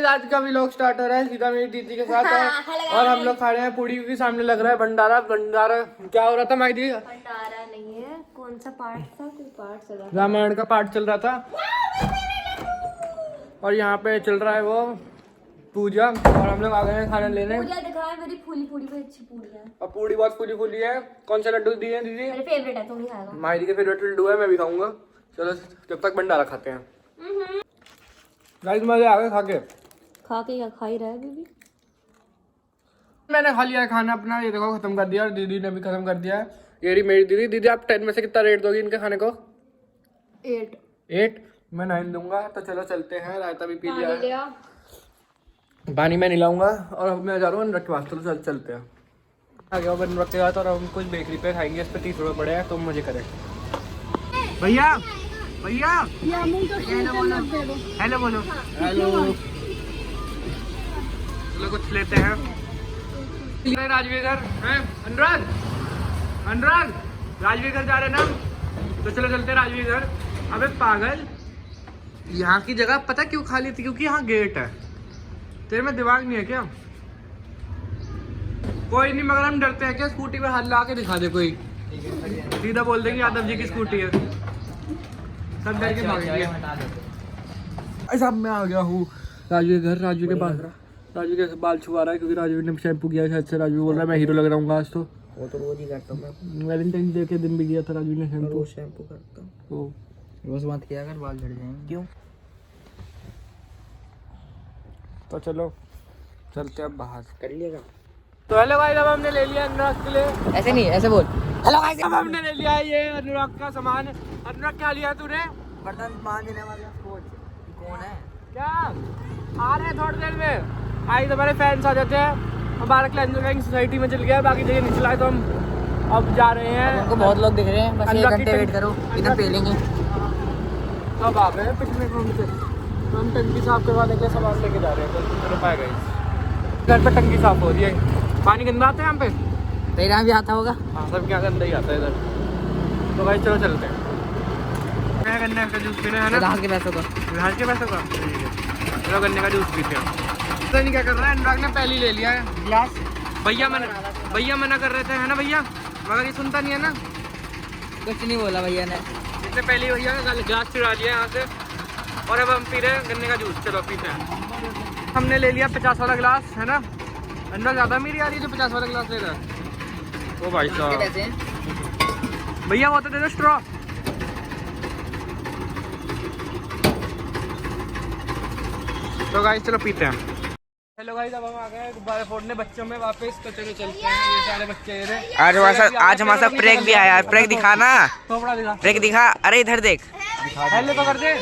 आज का vlog start हो रहा है सीधा मेरी दीदी के साथ और हम लोग खा रहे हैं पूड़ी के सामने लग रहा है भंडारा। भंडारा क्या हो रहा था माई दी? भंडारा नहीं है, कौन सा पार्ट था? कोई पार्ट चल रहा था, रामायण का पाठ चल रहा था और यहाँ पे चल रहा है वो पूजा और हम लोग आ गए हैं खाना लेने। पूजा दिखाया मेरी फूली पूरी भी अच्छी पूरी है और पूड़ी बहुत फूली फूली है। कौन सा लड्डू दिए हैं दीदी? मेरे फेवरेट है, तुम भी खाएगा। माई दी के फेवरेट लड्डू है, मैं भी खाऊंगा। चलो जब तक भंडारा खाते हैं। गाइस मजे आ गए खा के क्या खा ही रहा है बीबी? मैंने खा लिया है खाना अपना, ये देखो खत्म कर दिया और दीदी ने भी खत्म कर दिया है। ये रही मेरी दीदी। दीदी आप 10 में से कितना रेट दोगी इनके खाने को? 8 मैं 9 दूंगा। तो चलो चलते हैं, रायता भी पी लिया है। पानी मैं नहीं लाऊंगा और अब मैं जा रहा हूँ अनुराग के पास। चलो चलते हैं। आ गया अनुराग के बाद और हम कुछ बेकरी पे खाएंगे। इस पे 30 रुपये पड़े हैं, तो मजे करें। भैया भैया हेलो बोलो। हेलो चलो कुछ लेते हैं। राजवीर घर है अनुराग। अनुराग राजवीर घर जा रहे ना, तो चलो चलते हैं राजवीर घर। अबे पागल, यहाँ की जगह पता क्यों खाली थी? क्योंकि यहाँ गेट है। तेरे में दिमाग नहीं है क्या? कोई नहीं, मगर हम डरते हैं क्या? स्कूटी पे हाथ ला के दिखा दे कोई, सीधा बोल देंगे यादव जी की स्कूटी है। सब डर के भागेंगे। ऐसा मैं आ गया हूँ राजवीर घर। राजवीर के पास राजू के बाल छुपा रहा है क्योंकि राजू ने शैम्पू किया है। अच्छा राजू बोल रहा है मैं हीरो लग रहा हूँ आज। तो वो तो रोज ही करता हूँ मैं। वैलेंटाइन डे के दिन भी किया था राजू ने शैम्पू। शैम्पू करता हूँ तो रोज मत किया कर, बाल झड़ जाएंगे। क्यों? तो चलो चलते हैं बाहर। कर लिएगा तो हेलो भाई, अब हमने ले लिया अनुराग के लिए। ऐसे नहीं, ऐसे बोल हेलो गाइस। अब हमने ले लिया है ये अनुराग का सामान। अनुराग क्या लिया तूने? बर्तन मांजने वाला कोच कौन है? क्या आ रहे हैं थोड़ी देर में? आई तुम्हारे फैंस आ जाते हैं। हमारा क्लैंजर सोसाइटी में चल गया, बाकी जगह नहीं चला है, तो हम अब जा रहे हैं। उनको बहुत लोग दिख रहे हैं, बस 1 घंटे वेट करो, इधर पे लेंगे। अब आ गए हैं पिछले काम से, तो हम टंकी साफ करवाने के लिए सामान लेके जा रहे हैं। तो चलो पाए गए। घर पे टंकी साफ हो रही है। पानी गंदा आता है यहाँ पे? तेरे यहाँ भी आता होगा। हाँ सब क्या गंदा ही आता है इधर। तो भाई चलो चलते हैं। क्या गन्ने का जूस पीना है ना? घास के पैसों का। घास के पैसों का चलो गन्ने का जूस पीते हैं। तो नहीं क्या कर रहा है अनुराग ने पहले ही ले लिया है गिलास। भैया मना कर रहे थे है ना भैया, मगर ये सुनता नहीं है ना। कुछ नहीं बोला भैया ने। इससे पहले ही भैया ने गिलास चुरा लिया यहाँ से और अब हम पी रहे हैं गन्ने का जूस। चलो पीते हैं। हमने ले लिया 50 वाला गिलास है ना। अनुराग ज़्यादा मेरी आ रही है जो 50 वाला गिलास ले रहा है। ओ भाई साहब भैया वो तो दे दो स्ट्रॉ। तो गाइस चलो पीते हैं। हेलो गाइस, अब हम आ गए गुब्बारे फोड़ने बच्चों में वापस। तो चलो चलते हैं। ये सारे बच्चे आज हमारे साथ प्रेक भी आया है। प्रेक दिखा ना, थोपड़ा दिखा। प्रेक दिखा। अरे इधर देख, हेलो तो कर दे।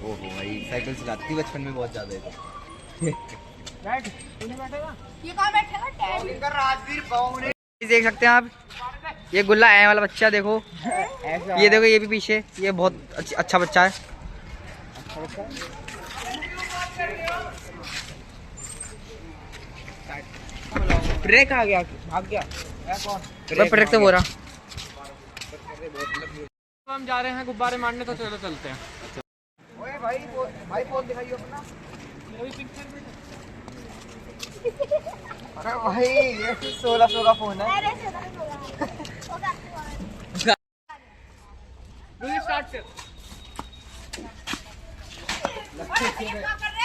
ओहो भाई, साइकिल चलाती थी बचपन में बहुत ज्यादा है। बैठ, तू नहीं बैठेगा? ये कौन बैठेगा? राजवीर देख सकते हैं आप, ये गुल्ला है वाला बच्चा देखो। ये देखो, ये भी पीछे, ये बहुत अच्छा बच्चा है। ब्रेक आ गया, भाग गया। ब्रेक तो बोल रहा। हम जा रहे हैं गुब्बारे मारने, तो चलो चलते हैं। ओए भाई फोन दिखाइए अपना। अरे भाई ये 1600 का फोन है।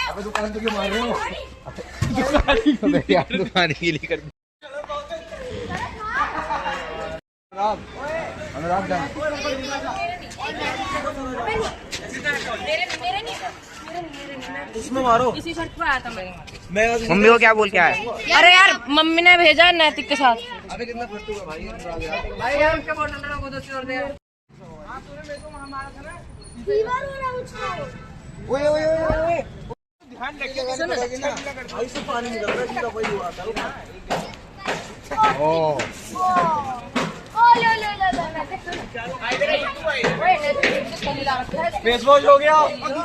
अबे दुकान तो क्यों मार रहे हो? दुकान के लिए कर। अनुराग इसमें मारो। इसी शर्ट पे आया था मैं। मम्मी को क्या बोल के आया? अरे यार मम्मी ने भेजा नैतिक के साथ। अबे कितना फटू है भाई अनुराग यार। भाई यार उसका बोल रहा है, छोड़ दे यार। हां तूने मेरे को हमारा था ना फीवर हो रहा मुझको। ओए ध्यान रखिए ना। ऐसे पानी निकल रहा है, सीधा वही हुआ था। ओ लो फेस वॉश हो गया,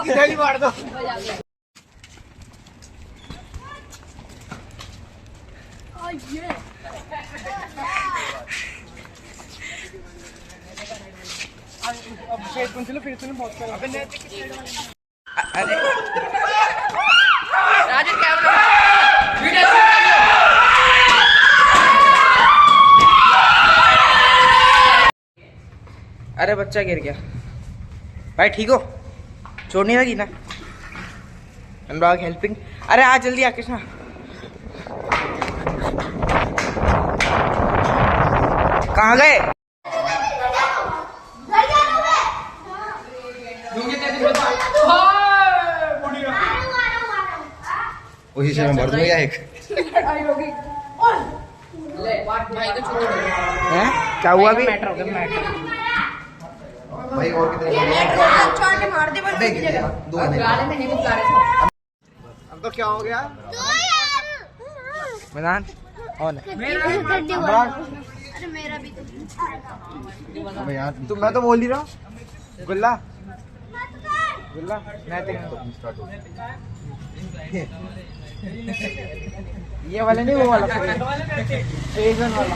किधर ही मार दो। अरे राजन अरे बच्चा गिर गया भाई, ठीक हो? चोट नहीं लगी ना? अनुराग हेल्पिंग। अरे आ जल्दी आ कृष्णा। कहाँ गए? उसी से मैं भर दूंगा एक। हैं? क्या हुआ अभी? भाई और कितने दो अब तो क्या हो गया? मैदान ऑन है। अरे मेरा भी अबे यार तो मैं तो बोल ही रहा हूँ। गुल्ला गुल्ला मैं ये वाला नहीं, वो वाला फेजन वाला।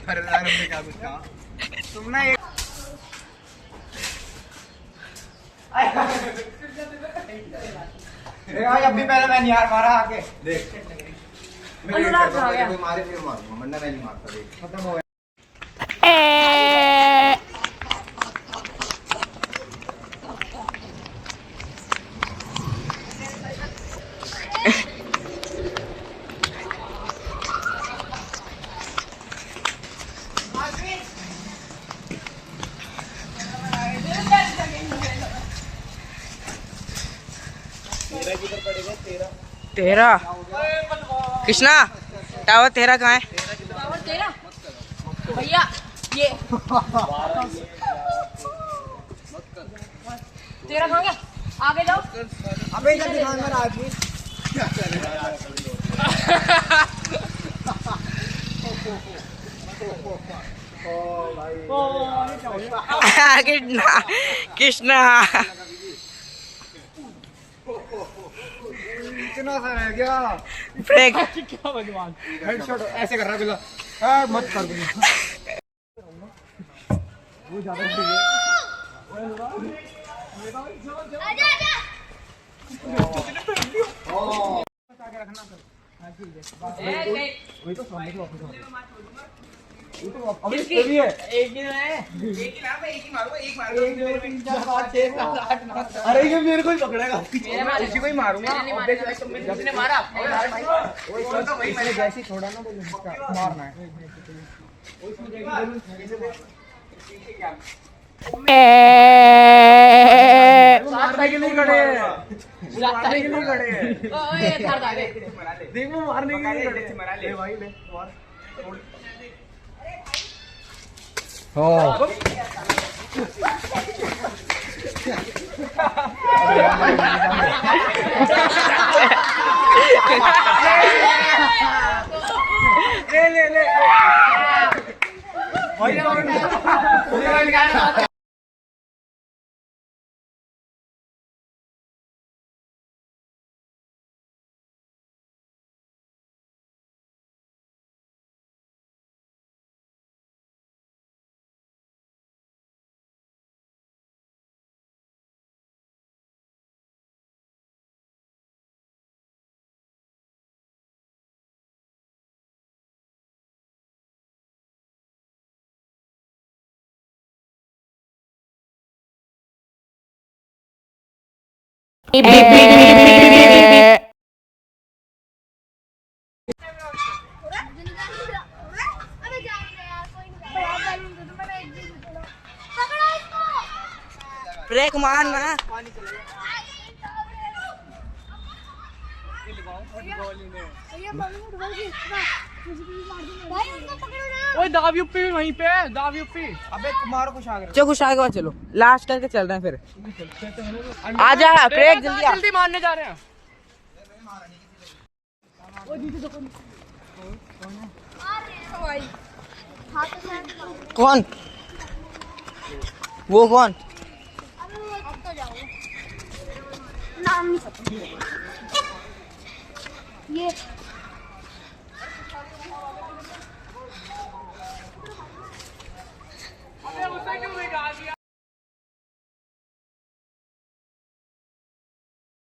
अरे यार हमने क्या कुछ कहा? तुम ना एक भाई अभी पहले मैंने यार मारा आके देख अनुराग आ गया। कोई मारे फिर मारूंगा, वरना मैं नहीं मारता। देख खत्म हो गया। तेरा कृष्णा टावर तेरा कहाँ है? टावर तेरा भैया ये तेरा कहाँ गया? आगे जाओ। अबे इधर दुकान में आदमी कृष्णा कृष्णा इतना सा रह गया। ब्रेक क्या भगवान, हेडशॉट ऐसे कर रहा है बिल्ला। मत कर वो ज्यादा अरे ये मेरे को ही पकड़ेगा, इसी को ही मारूंगा। जिसने मारा जैसे छोड़ा ना मारना है। मारने के लिए खड़े हैं, मारने के लिए खड़े हैं। देखो मारने के लिए खड़े हैं भाई। ले मार। ले ब्रेक मारना। ओए दाव यूपी भी वहीं पे है, दाव यूपी। अबे मारो कुछ आगे, चलो कुछ आगे चलो, लास्ट करके चल रहे हैं फिर। आजा ब्रेक जल्दी आ। जल्दी मारने जा रहे हैं। कौन? वो कौन? नाम नहीं पता ये